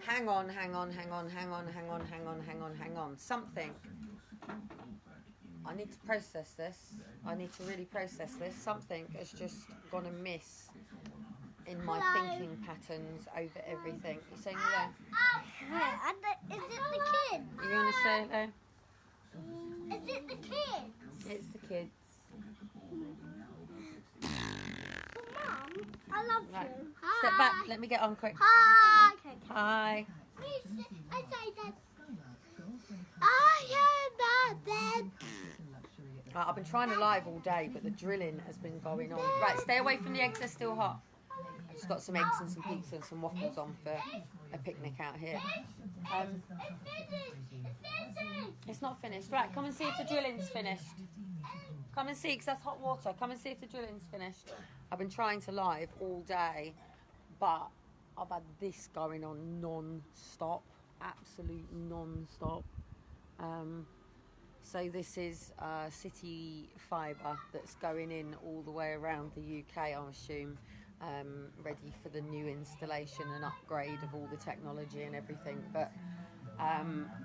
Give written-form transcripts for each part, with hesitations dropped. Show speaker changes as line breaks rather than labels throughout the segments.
Hang on. Something. I need to process this. I need to really process this. Something has just gone amiss in my thinking patterns over everything. You're saying hello?
Is it the kids?
You want to say hello?
Is it the kids?
It's the kids.
Mum, I love
Right.
you. Hi.
Step back. Let me get on quick.
Hi.
Hi.
I say that. I am bed.
I've been trying to live all day, but the drilling has been going on. Right, stay away from the eggs. They're still hot. I've just got some eggs and some pizza and some waffles on for a picnic out here. It's not finished. Right, come and see if the drilling's finished. Come and see, because that's hot water. Come and see if the drilling's finished. I've been trying to live all day, but I've had this going on non-stop. Absolute non-stop. So this is city fibre that's going in all the way around the UK, I assume, ready for the new installation and upgrade of all the technology and everything. But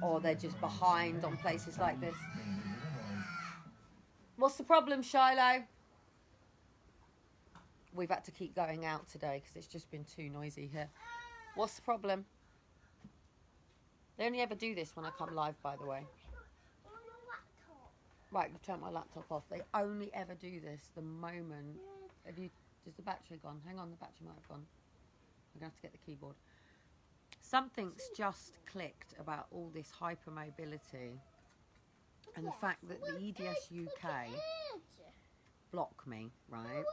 or they're just behind on places like this. What's the problem, Shiloh? We've had to keep going out today because it's just been too noisy here. What's the problem? They only ever do this when I come live, by the way. Right, I've turned my laptop off. They only ever do this the moment. Is the battery gone? Hang on, the battery might have gone. I'm going to have to get the keyboard. Something's just clicked about all this hypermobility and the fact that the EDS UK block me, right?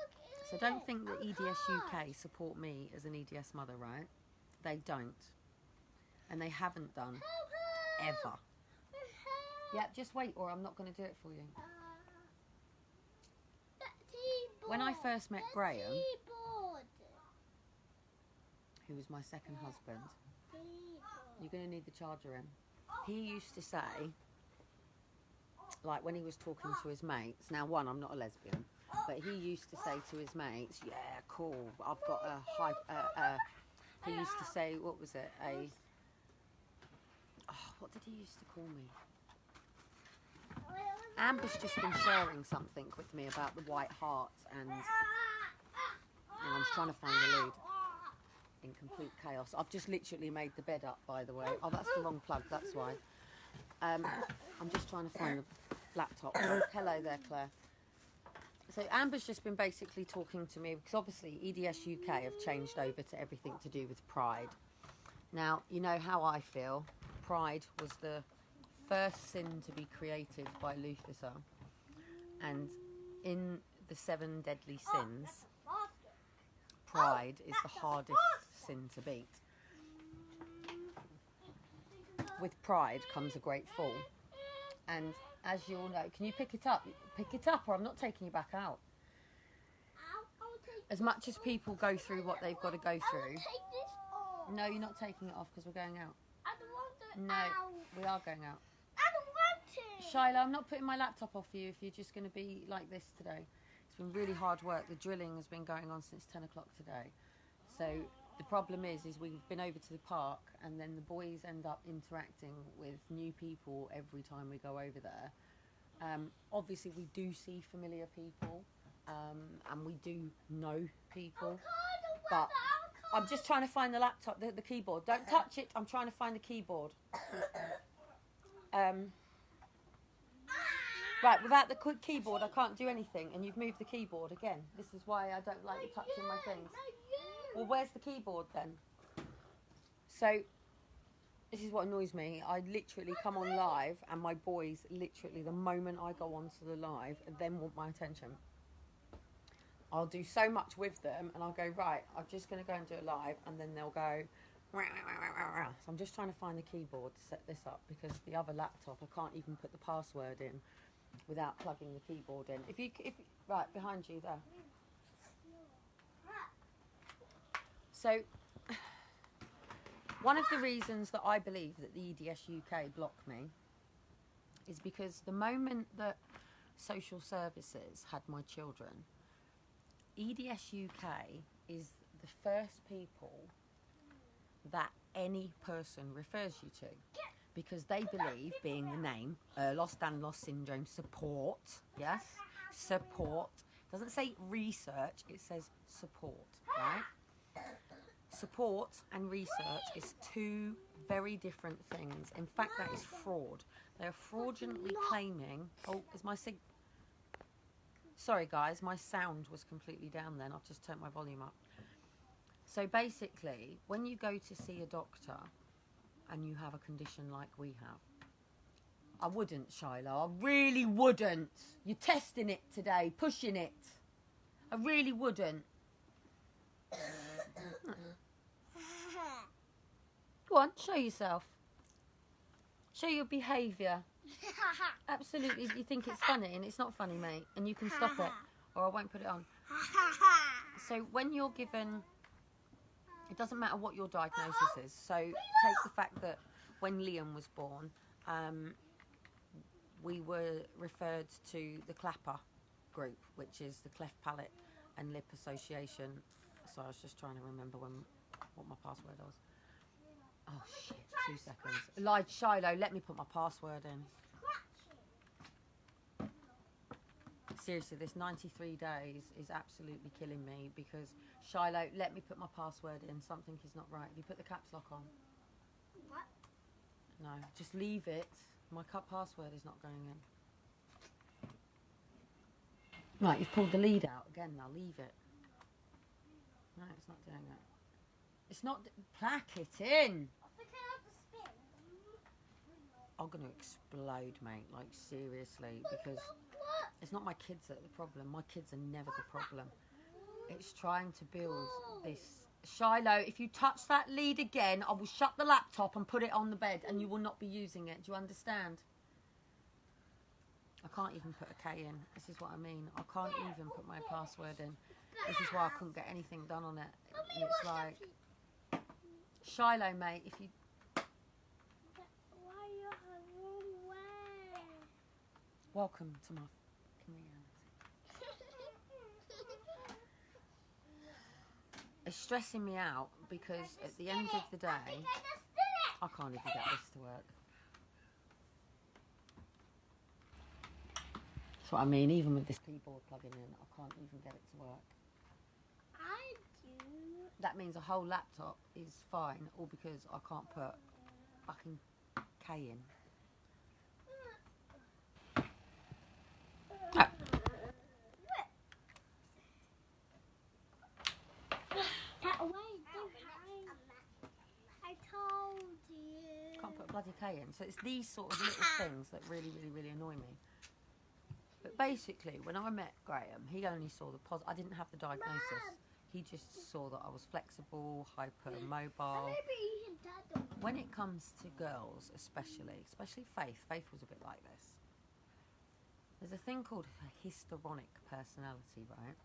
So don't think that EDS UK support me as an EDS mother, right? They don't. And they haven't done, ever. Yeah, just wait or I'm not going to do it for you. When I first met Graham, who was my second husband, you're going to need the charger in. He used to say, like when he was talking to his mates, now one, I'm not a lesbian, but he used to say to his mates, yeah, cool, I've got a he used to say, what was it, what did he used to call me? Amber's just been sharing something with me about the white hearts and I'm just trying to find the lead in complete chaos. I've just literally made the bed up, by the way. Oh, that's the wrong plug, that's why. I'm just trying to find the laptop. Hello there, Claire. So Amber's just been basically talking to me because obviously EDS UK have changed over to everything to do with Pride. Now, you know how I feel. Pride was the first sin to be created by Lucifer, and in the 7 deadly sins, pride is the hardest sin to beat. With pride comes a great fall, and as you all know, can you pick it up? Pick it up or I'm not taking you back out. As much as people go through what they've got to go through. No, you're not taking it off because we're going out. No, we are going out. Shiloh, I'm not putting my laptop off for you if you're just going to be like this today. It's been really hard work. The drilling has been going on since 10 o'clock today. So the problem is we've been over to the park and then the boys end up interacting with new people every time we go over there. Obviously we do see familiar people and we do know people, but I'm just trying to find the laptop, the keyboard. Don't touch it. I'm trying to find the keyboard. Right, without the keyboard, I can't do anything, and you've moved the keyboard again. This is why I don't like you touching my things. Well, where's the keyboard then? So, this is what annoys me. I literally come on live, and my boys, literally, the moment I go onto the live, then want my attention. I'll do so much with them, and I'll go, right, I'm just going to go and do it live, and then they'll go, rah, rah, rah, rah, rah. So I'm just trying to find the keyboard to set this up, because the other laptop, I can't even put the password in without plugging the keyboard in. Right, behind you there. So, one of the reasons that I believe that the EDS UK block me is because the moment that social services had my children, EDS UK is the first people that any person refers you to, because they believe, being the name, Ehlers-Danlos syndrome support, yes, support, doesn't say research, it says support, right? Support and research is two very different things. In fact, that is fraud. They are fraudulently claiming, oh, is my sorry guys, my sound was completely down then, I've just turned my volume up. So basically, when you go to see a doctor and you have a condition like we have, I wouldn't, Shiloh, I really wouldn't. You're testing it today, pushing it. I really wouldn't. Go on, show yourself. Show your behaviour. Absolutely, you think it's funny, and it's not funny, mate. And you can stop it, or I won't put it on. So when you're given, it doesn't matter what your diagnosis is. So take the fact that when Liam was born, we were referred to the CLAPPA group, which is the Cleft Palate and Lip Association. So I was just trying to remember what my password was. Oh shit, 2 seconds. Shiloh, let me put my password in. Seriously, this 93 days is absolutely killing me because, Shiloh, let me put my password in. Something is not right. Have you put the caps lock on?
What?
No, just leave it. My password is not going in. Right, you've pulled the lead out again. Now leave it. No, it's not doing it. It's not. Pack it in. I'm going to explode, mate. Like, seriously, because it's not my kids that are the problem. My kids are never the problem. It's trying to build this. Shiloh, if you touch that lead again, I will shut the laptop and put it on the bed and you will not be using it. Do you understand? I can't even put a K in. This is what I mean. I can't even put my password in. This is why I couldn't get anything done on it. And it's like, Shiloh, mate, if you... Welcome to my reality. It's stressing me out because at the end of the day, I can't even get this to work. That's what I mean, even with this keyboard plugging in, I can't even get it to work.
I do.
That means a whole laptop is fine, all because I can't put fucking K in. Oh.
That way, I told you.
Can't put a bloody K in. So it's these sort of little things that really, really, really annoy me. But basically, when I met Graham, he only saw the I didn't have the diagnosis. He just saw that I was flexible, hypermobile. When it comes to girls, especially Faith was a bit like this. There's a thing called histrionic personality, right?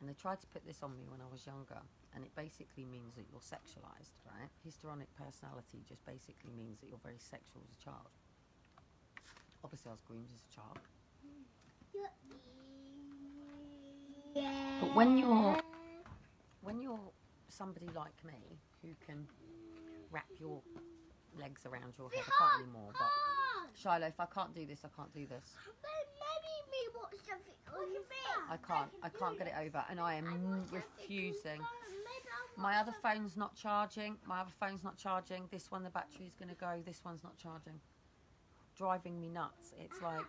And they tried to put this on me when I was younger, and it basically means that you're sexualised, right? Histrionic personality just basically means that you're very sexual as a child. Obviously, I was groomed as a child. But when you're somebody like me who can wrap your legs around your head, I can't anymore, but Shiloh, if I can't do this, I can't do this. I can't get it over, and I am refusing. My other phone's not charging. This one, the battery's going to go. This one's not charging. Driving me nuts. It's like,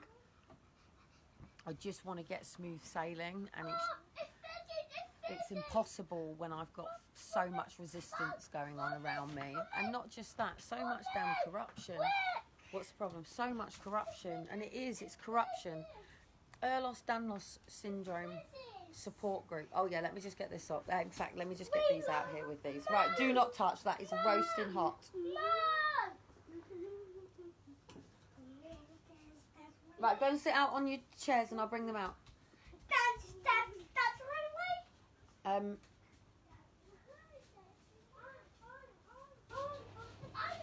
I just want to get smooth sailing, and it's impossible when I've got so much resistance going on around me. And not just that, so much damn corruption. What's the problem? So much corruption, and it's corruption. Ehlers-Danlos syndrome support group. Oh yeah, let me just get this up. In fact, let me just get these out here with these. Right, do not touch. That is roasting hot. Right, go and sit out on your chairs and I'll bring them out.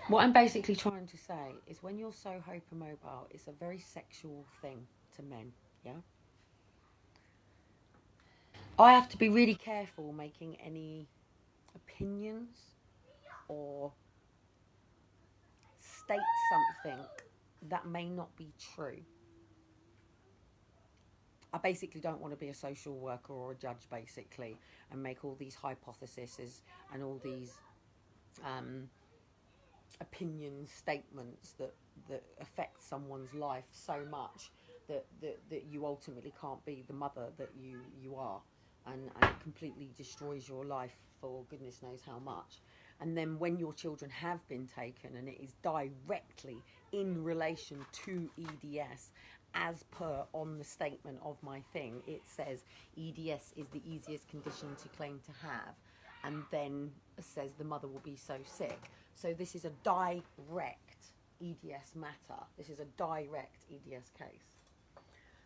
What I'm basically trying to say is when you're so hypermobile, it's a very sexual thing to men, yeah? I have to be really careful making any opinions or state something that may not be true. I basically don't want to be a social worker or a judge, basically, and make all these hypotheses and all these opinion statements that affect someone's life so much that you ultimately can't be the mother that you are, and it completely destroys your life for goodness knows how much. And then when your children have been taken and it is directly in relation to EDS, as per on the statement of my thing, it says EDS is the easiest condition to claim to have, and then says the mother will be so sick. So this is a direct EDS matter. This is a direct EDS case.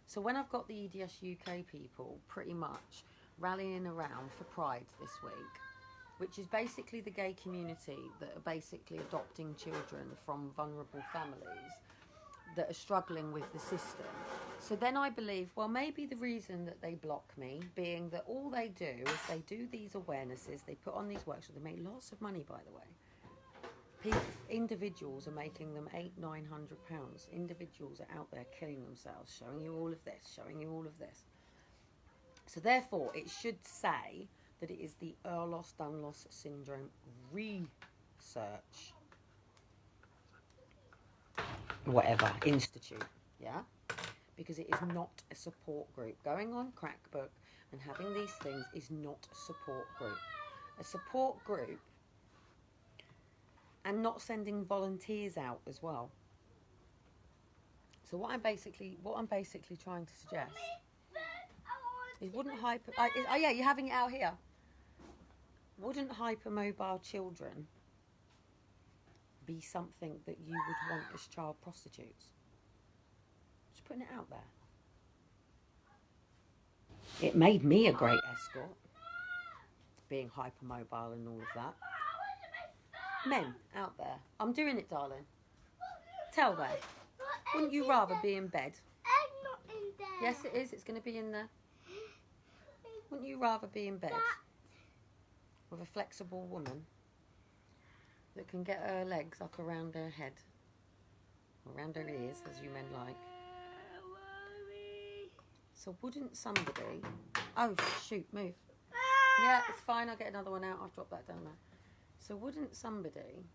So when I've got the EDS UK people pretty much rallying around for Pride this week, which is basically the gay community that are basically adopting children from vulnerable families that are struggling with the system. So then I believe, well, maybe the reason that they block me, being that all they do is they do these awarenesses, they put on these workshops, they make lots of money, by the way. Individuals are making them £800-900. Individuals are out there killing themselves, showing you all of this, showing you all of this. So therefore, it should say that it is the Ehlers-Danlos syndrome research whatever institute, yeah, because it is not a support group. Going on Crackbook and having these things is not a support group. A support group, and not sending volunteers out as well. So what I'm basically trying to suggest is, wouldn't hyper oh yeah, you're having it out here, wouldn't hypermobile children be something that you would want as child prostitutes? Just putting it out there. It made me a great escort, being hypermobile and all of that. Men out there, I'm doing it, darling. Tell them. Wouldn't you rather be in bed?
Egg not in there.
Yes, it is. It's going to be in there. Wouldn't you rather be in bed with a flexible woman that can get her legs up around her head, around her ears, as you men like? So wouldn't somebody... Oh, shoot, move. Yeah, it's fine. I'll get another one out. I'll drop that down there. So wouldn't somebody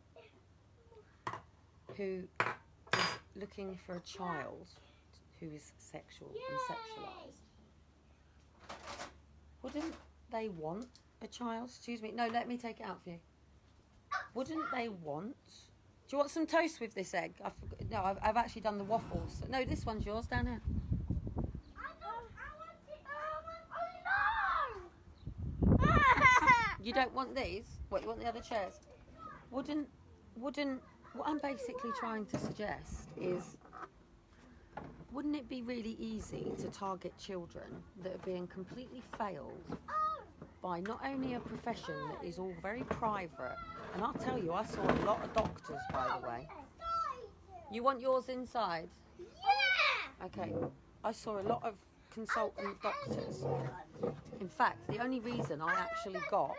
who is looking for a child who is sexual and sexualised, wouldn't they want a child? Excuse me. No, let me take it out for you. Wouldn't they want... Do you want some toast with this egg? No, I've actually done the waffles. No, this one's yours, down here. You don't want these? What, you want the other chairs? Wouldn't, what I'm basically trying to suggest is, wouldn't it be really easy to target children that are being completely failed by not only a profession that is all very private, and I'll tell you, I saw a lot of doctors, by the way. You want yours inside?
Yeah!
Okay. I saw a lot of consultant doctors. In fact, the only reason I actually got...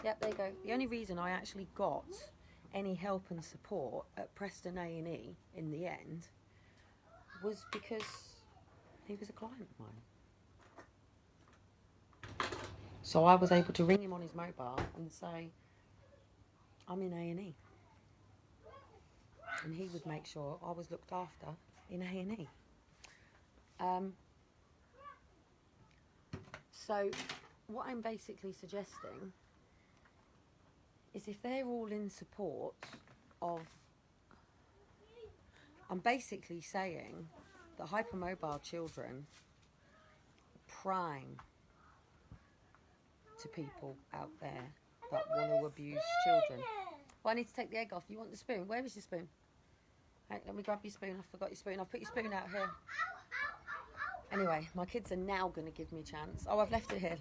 Yep, there you go. The only reason I actually got any help and support at Preston A&E in the end was because he was a client of mine. So I was able to ring him on his mobile and say, I'm in A&E. And he would make sure I was looked after in A&E. So what I'm basically suggesting is, if they're all in support of... I'm basically saying that hypermobile children are prime to people out there that want to abuse children. Well, I need to take the egg off. You want the spoon? Where is your spoon? Hey, let me grab your spoon. I forgot your spoon. I'll put your spoon out here. Anyway, my kids are now going to give me a chance. Oh, I've left it here.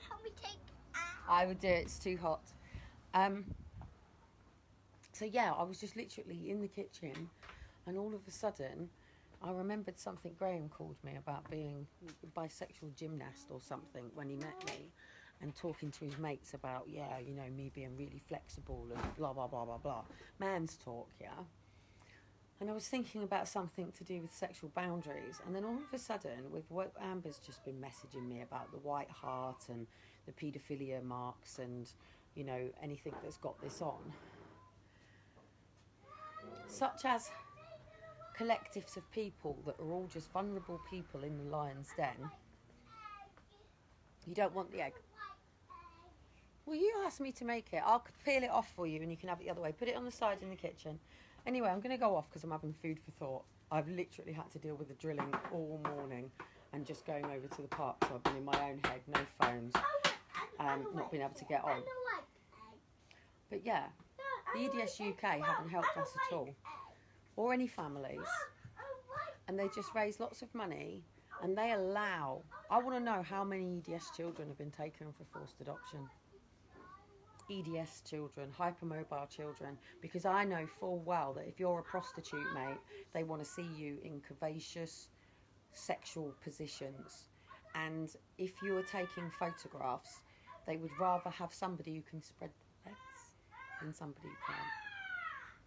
Help me take out.
I would do it. It's too hot. So yeah, I was just literally in the kitchen, and all of a sudden I remembered something Graham called me about being a bisexual gymnast or something when he met me, and talking to his mates about, yeah, you know, me being really flexible and blah, blah, blah, blah, blah. Man's talk, yeah? And I was thinking about something to do with sexual boundaries, and then all of a sudden, with what Amber's just been messaging me about the white heart and the paedophilia marks and, you know, anything that's got this on, such as collectives of people that are all just vulnerable people in the lion's den. You don't want the egg. Well, you asked me to make it. I'll peel it off for you and you can have it the other way. Put it on the side in the kitchen. Anyway, I'm going to go off because I'm having food for thought. I've literally had to deal with the drilling all morning and just going over to the park. So I've been in my own head, no phones, not been able to get on. But yeah, the EDS UK haven't helped us at all, or any families. And they just raise lots of money and they allow, I want to know how many EDS children have been taken for forced adoption. EDS children, hypermobile children, because I know full well that if you're a prostitute, mate, they want to see you in curvaceous sexual positions. And if you are taking photographs, they would rather have somebody who can spread legs than somebody who can't.